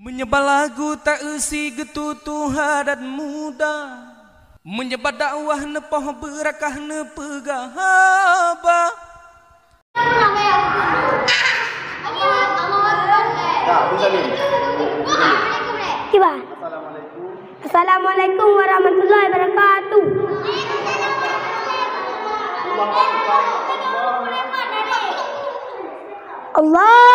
Menyebar lagu tak isi getutuha dan muda, menyebar dakwah nepoh berakah nepegahaba. Assalamualaikum warahmatullahi wabarakatuh. Allahu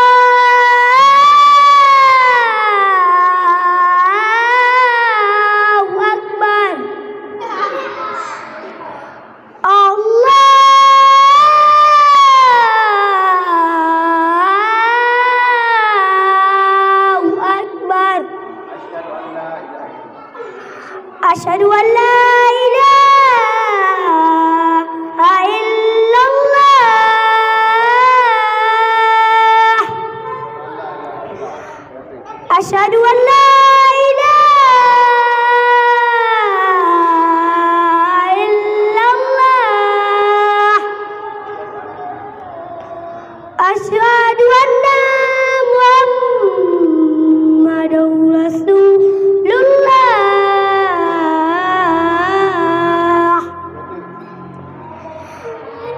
Akbar. Allahu Akbar. Asyhadu an la ilaha illallah. Asyhadu an la ilaha illallah. Asyhadu anna Muhammadar Rasulullah.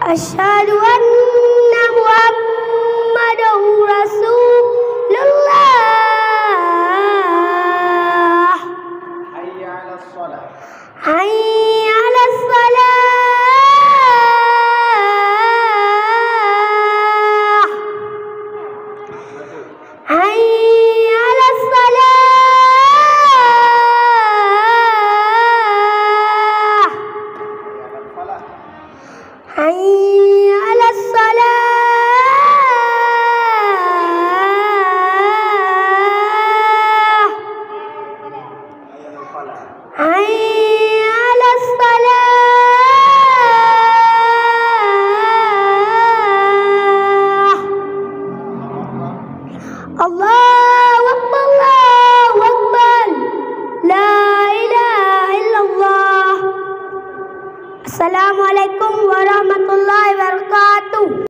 Asyhadu anna Muhammadar Rasulullah. Hayya 'alas shalah. Hayya 'alas salah. Hayya 'alas salah. Hayya 'alas salah. Hayya 'alas salah. Allahu Akbar, Allahu Akbar. La ilaha illallah. Assalamualaikum warahmatullahi wabarakatuh.